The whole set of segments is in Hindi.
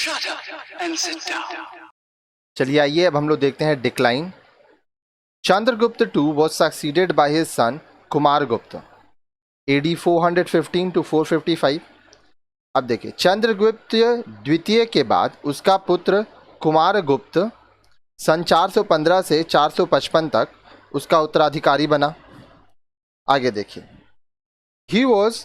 Shut up and sit down. चलिए आइए अब हम लोग देखते हैं decline. Chandragupta II was succeeded by his son Kumaragupta AD 415 to 455। अब देखिए चंद्रगुप्त द्वितीय के बाद उसका पुत्र कुमारगुप्त सन 415 से 455 तक उसका उत्तराधिकारी बना। आगे देखिए, he was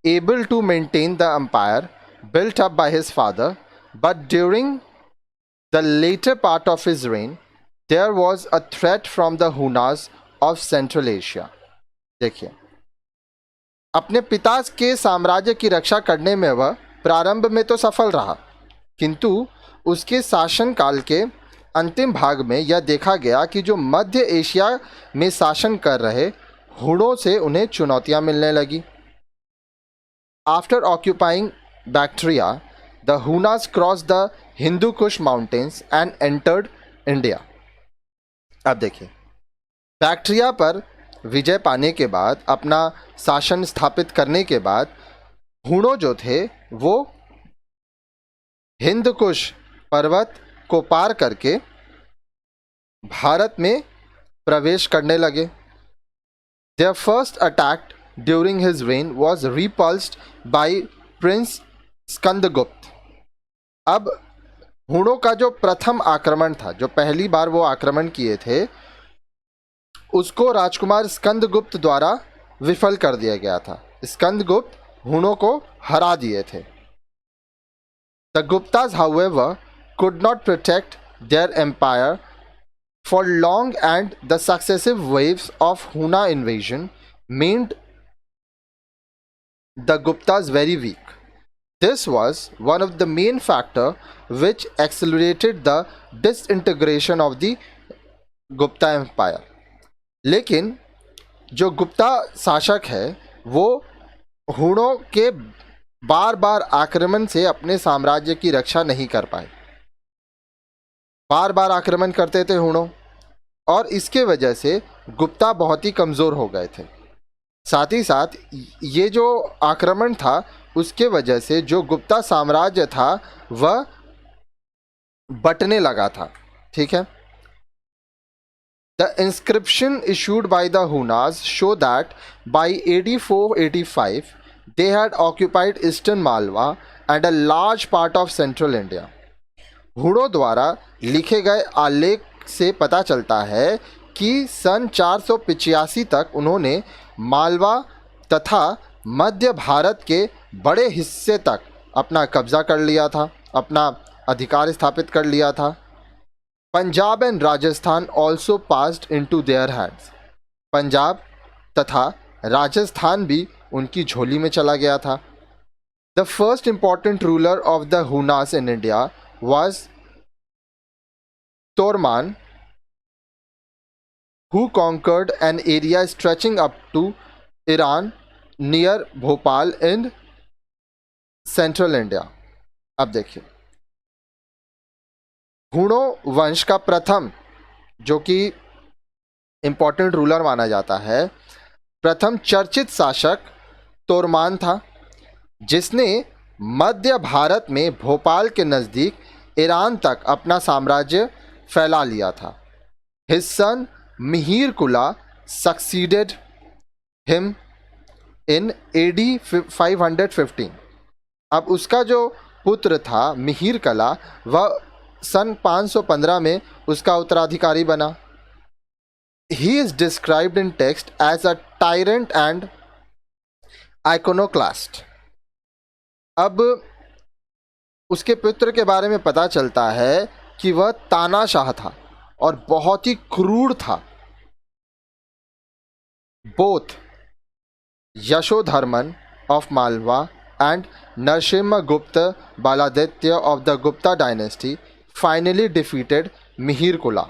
able to maintain the empire built up by his father, but during the later part of his reign there was a threat from the Hunas of Central Asia। देखिए, अपने पिता के साम्राज्य की रक्षा करने में वह प्रारंभ में तो सफल रहा, किंतु उसके शासनकाल के अंतिम भाग में यह देखा गया कि जो मध्य एशिया में शासन कर रहे हुनों से उन्हें चुनौतियां मिलने लगी। After occupying Bactria the Huns cross the Hindu Kush mountains and entered India. अब देखिए, बैक्ट्रिया पर विजय पाने के बाद, अपना शासन स्थापित करने के बाद हुनों जो थे वो हिंद कुश पर्वत को पार करके भारत में प्रवेश करने लगे। Their first attack during his reign was repulsed by Prince Skandagupta. अब हुनों का जो प्रथम आक्रमण था, जो पहली बार वो आक्रमण किए थे, उसको राजकुमार स्कंदगुप्त द्वारा विफल कर दिया गया था। स्कंदगुप्त हुनों को हरा दिए थे। The Guptas, however, could not protect their empire for long, and the successive waves of Huna invasion made the Guptas very weak. This was one of the main factors which accelerated the disintegration of the Gupta empire. लेकिन जो गुप्ता शासक है वो हुनों के बार बार आक्रमण से अपने साम्राज्य की रक्षा नहीं कर पाए। बार बार आक्रमण करते थे हुनों, और इसके वजह से गुप्ता बहुत ही कमज़ोर हो गए थे। साथ ही साथ ये जो आक्रमण था उसके वजह से जो गुप्ता साम्राज्य था वह बंटने लगा था। ठीक है। The inscription issued by the Hunas show that by AD 485 they had occupied eastern Malwa and a large part of central India। हुनों द्वारा लिखे गए आलेख से पता चलता है कि सन 485 तक उन्होंने मालवा तथा मध्य भारत के बड़े हिस्से तक अपना कब्जा कर लिया था, अपना अधिकार स्थापित कर लिया था। Punjab and Rajasthan also passed into their hands. Punjab तथा राजस्थान भी उनकी झोली में चला गया था। The first important ruler of the Hunas in India was Toraman, who conquered an area stretching up to Iran near Bhopal in central India। अब देखिए, हुनों वंश का प्रथम जो कि इंपॉर्टेंट रूलर माना जाता है, प्रथम चर्चित शासक तोरमान था, जिसने मध्य भारत में भोपाल के नज़दीक ईरान तक अपना साम्राज्य फैला लिया था। His son मिहिर कुला succeeded him in AD 515। अब उसका जो पुत्र था मिहिर कला, वह सन 515 में उसका उत्तराधिकारी बना। He is described in text as a tyrant and iconoclast। अब उसके पुत्र के बारे में पता चलता है कि वह तानाशाह था और बहुत ही क्रूर था। Both Yashodharman of Malwa and Narasimhagupta Baladitya of the Gupta dynasty finally defeated Mihir कुला।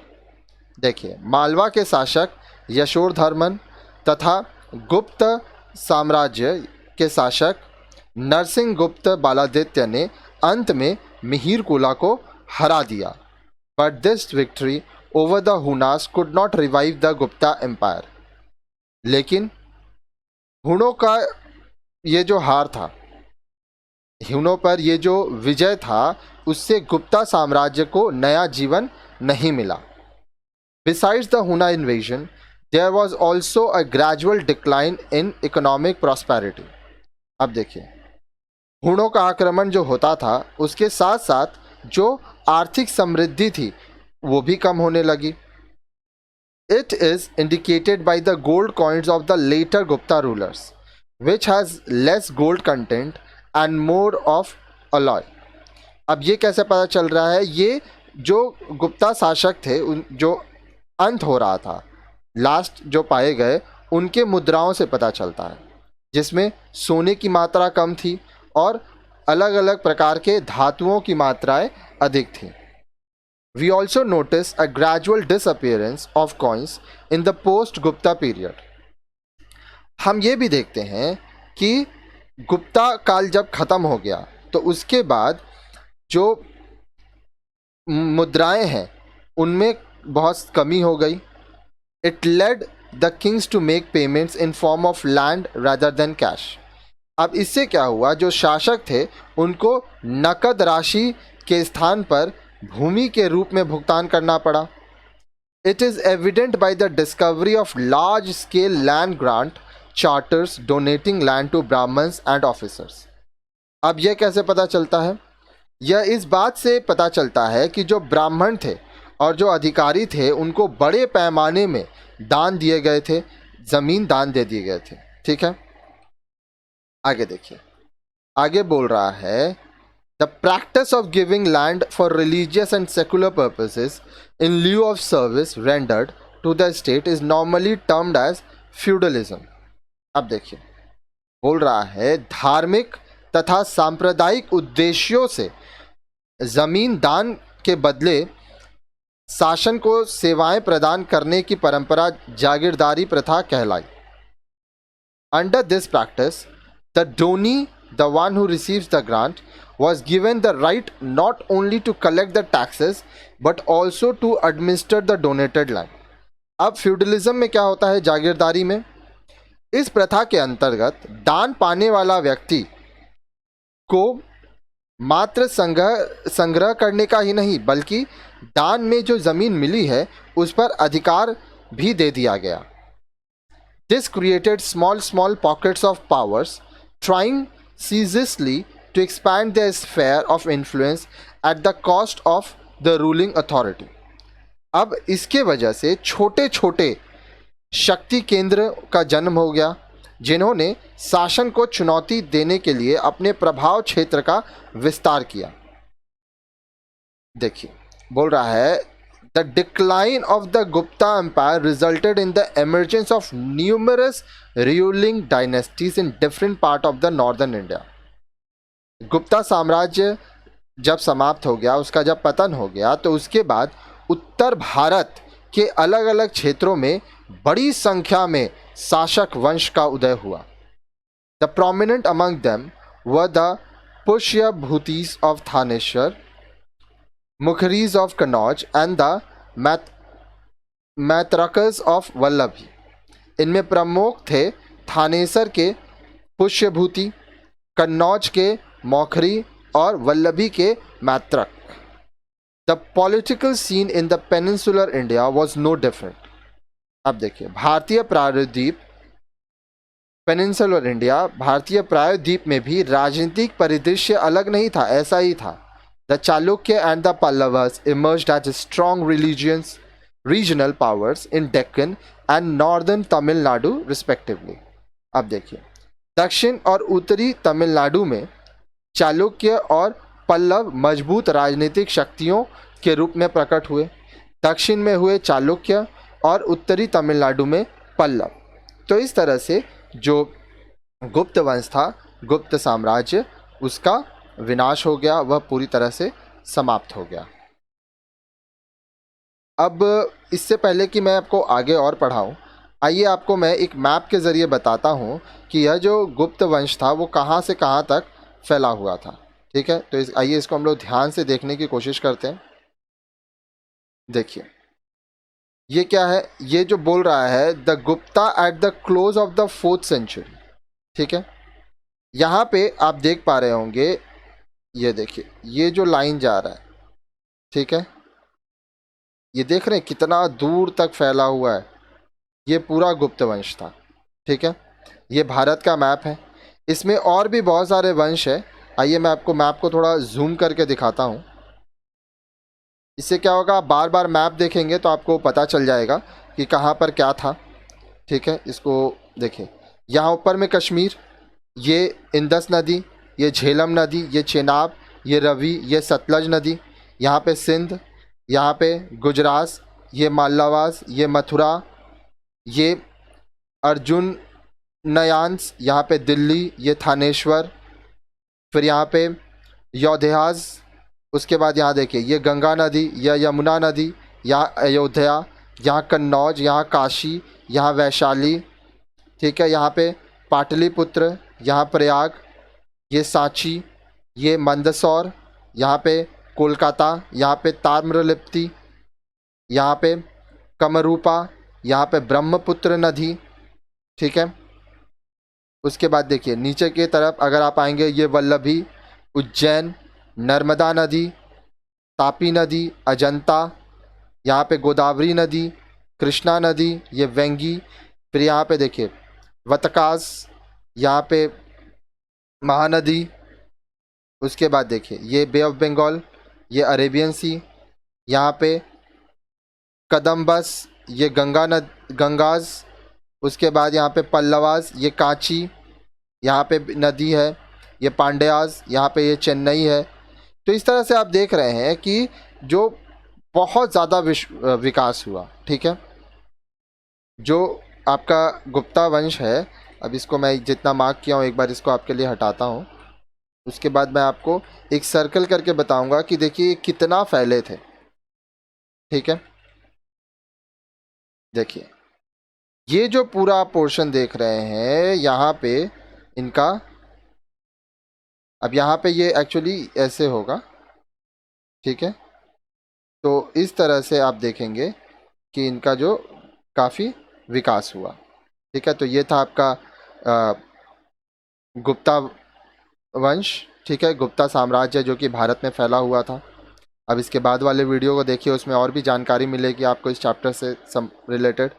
देखिए, मालवा के शासक यशोधर्मन तथा गुप्त साम्राज्य के शासक नरसिंहगुप्त बालादित्य ने अंत में मिहिर कुला को हरा दिया। But this victory over the Hunas could not revive the Gupta empire. लेकिन हुनों का ये जो हार था हुनों पर ये जो विजय था उससे गुप्ता साम्राज्य को नया जीवन नहीं मिला। Besides the Huna invasion, there was also a gradual decline in economic prosperity. अब देखिए, हुनों का आक्रमण जो होता था उसके साथ साथ जो आर्थिक समृद्धि थी वो भी कम होने लगी। It is indicated by the gold coins of the later Gupta rulers, which has less gold content and more of alloy. अब ये कैसे पता चल रहा है? ये जो गुप्ता शासक थे जो अंत हो रहा था, लास्ट जो पाए गए उनके मुद्राओं से पता चलता है, जिसमें सोने की मात्रा कम थी और अलग अलग प्रकार के धातुओं की मात्राएं अधिक थी। We also notice a gradual disappearance of coins in the post-Gupta period. हम ये भी देखते हैं कि गुप्ता काल जब खत्म हो गया तो उसके बाद जो मुद्राएं हैं उनमें बहुत कमी हो गई। It led the kings to make payments in form of land rather than cash. अब इससे क्या हुआ? जो शासक थे उनको नकद राशि के स्थान पर भूमि के रूप में भुगतान करना पड़ा। It is evident by the discovery of large scale land grant charters donating land to Brahmins and officers. अब यह कैसे पता चलता है? यह इस बात से पता चलता है कि जो ब्राह्मण थे और जो अधिकारी थे उनको बड़े पैमाने में दान दिए गए थे, जमीन दान दे दिए गए थे। ठीक है, आगे देखिए, आगे बोल रहा है the practice of giving land for religious and secular purposes in lieu of service rendered to the state is normally termed as feudalism. अब देखिए, बोल रहा है धार्मिक तथा सांप्रदायिक उद्देश्यों से जमीन दान के बदले शासन को सेवाएं प्रदान करने की परंपरा जागीरदारी प्रथा कहलाई। Under this practice the Downey, the one who receives the grant, was given the right not only to collect the taxes but also to administer the donated land. अब फ्यूडलिज्म में क्या होता है? जागीरदारी में इस प्रथा के अंतर्गत दान पाने वाला व्यक्ति को मात्र संग्रह करने का ही नहीं बल्कि दान में जो जमीन मिली है उस पर अधिकार भी दे दिया गया। This created small pockets of powers trying ceaselessly to expand their sphere of influence at the cost of the ruling authority. अब इसके वजह से छोटे छोटे शक्ति केंद्र का जन्म हो गया जिन्होंने शासन को चुनौती देने के लिए अपने प्रभाव क्षेत्र का विस्तार किया। देखिए, बोल रहा है the decline of the Gupta empire resulted in the emergence of numerous ruling dynasties in different part of the northern India. Gupta साम्राज्य जब समाप्त हो गया, उसका जब पतन हो गया, तो उसके बाद उत्तर भारत के अलग अलग क्षेत्रों में बड़ी संख्या में शासक वंश का उदय हुआ। The prominent among them were the Pushyabhutis of Thaneshwar, Mukharis of Kannauj and the Maitrakas of Vallabhi. इनमें प्रमुख थे थानेसर के पुष्यभूति, कन्नौज के मौखरी और वल्लभी के Maitraka. The political scene in the peninsular India was no different. अब देखिए, भारतीय प्रायद्वीप, पेनिनसुलर इंडिया, भारतीय प्रायद्वीप में भी राजनीतिक परिदृश्य अलग नहीं था, ऐसा ही था। The Chalukya and the Pallavas emerged as strong regional powers in Deccan and northern Tamil Nadu respectively. अब देखिए, दक्षिण और उत्तरी तमिलनाडु में चालुक्य और पल्लव मजबूत राजनीतिक शक्तियों के रूप में प्रकट हुए। दक्षिण में हुए चालुक्य और उत्तरी तमिलनाडु में पल्लव। तो इस तरह से जो गुप्त वंश था, गुप्त साम्राज्य, उसका विनाश हो गया, वह पूरी तरह से समाप्त हो गया। अब इससे पहले कि मैं आपको आगे और पढ़ाऊँ, आइए आपको मैं एक मैप के ज़रिए बताता हूँ कि यह जो गुप्त वंश था वो कहाँ से कहाँ तक फैला हुआ था। ठीक है, तो आइए इसको हम लोग ध्यान से देखने की कोशिश करते हैं। देखिए, ये क्या है? ये जो बोल रहा है the Gupta at the close of the 4th century. ठीक है, यहाँ पे आप देख पा रहे होंगे ये देखिए, ये जो लाइन जा रहा है, ठीक है, ये देख रहे हैं कितना दूर तक फैला हुआ है, ये पूरा गुप्त वंश था। ठीक है, ये भारत का मैप है, इसमें और भी बहुत सारे वंश है। आइए मैं आपको मैप को थोड़ा जूम करके दिखाता हूँ। इससे क्या होगा, आप बार बार मैप देखेंगे तो आपको पता चल जाएगा कि कहाँ पर क्या था। ठीक है, इसको देखिए, यहाँ ऊपर में कश्मीर, ये इंदस नदी, ये झेलम नदी, ये चेनाब, ये रवि, ये सतलज नदी, यहाँ पे सिंध, यहाँ पे गुजरात, ये मालवास, ये मथुरा, ये अर्जुन नयांस, यहाँ पे दिल्ली, ये थानेश्वर, फिर यहाँ पे योध्यास, उसके बाद यहाँ देखिए ये गंगा नदी, यह यमुना नदी, यहाँ अयोध्या, यहाँ कन्नौज, यहाँ काशी, यहाँ वैशाली। ठीक है, यहाँ पे पाटलिपुत्र, यहाँ प्रयाग, ये सांची, ये मंदसौर, यहाँ पे कोलकाता, यहाँ पे ताम्रलिप्ति, यहाँ पे कमरूपा, यहाँ पे ब्रह्मपुत्र नदी। ठीक है, उसके बाद देखिए नीचे की तरफ अगर आप आएंगे, ये वल्लभी, उज्जैन, नर्मदा नदी, तापी नदी, अजंता, यहाँ पे गोदावरी नदी, कृष्णा नदी, ये वेंगी, फिर यहाँ पे देखिए वतकास, यहाँ पे महानदी, उसके बाद देखिए ये बे ऑफ बंगाल, ये अरेबियन सी, यहाँ पे कदम्बस, ये गंगाज, उसके बाद यहाँ पे पल्लवास, ये कांची, यहाँ पे नदी है, ये पांड्यास, यहाँ पे ये चेन्नई है। तो इस तरह से आप देख रहे हैं कि जो बहुत ज़्यादा विकास हुआ। ठीक है, जो आपका गुप्ता वंश है, अब इसको मैं जितना मार्क किया हूँ एक बार इसको आपके लिए हटाता हूँ, उसके बाद मैं आपको एक सर्कल करके बताऊंगा कि देखिए कितना फैले थे। ठीक है, देखिए ये जो पूरा पोर्शन देख रहे हैं यहाँ पे इनका, अब यहाँ पे ये एक्चुअली ऐसे होगा। ठीक है, तो इस तरह से आप देखेंगे कि इनका जो काफ़ी विकास हुआ। ठीक है, तो ये था आपका गुप्ता वंश। ठीक है, गुप्ता साम्राज्य जो कि भारत में फैला हुआ था। अब इसके बाद वाले वीडियो को देखिए, उसमें और भी जानकारी मिलेगी आपको इस चैप्टर से रिलेटेड।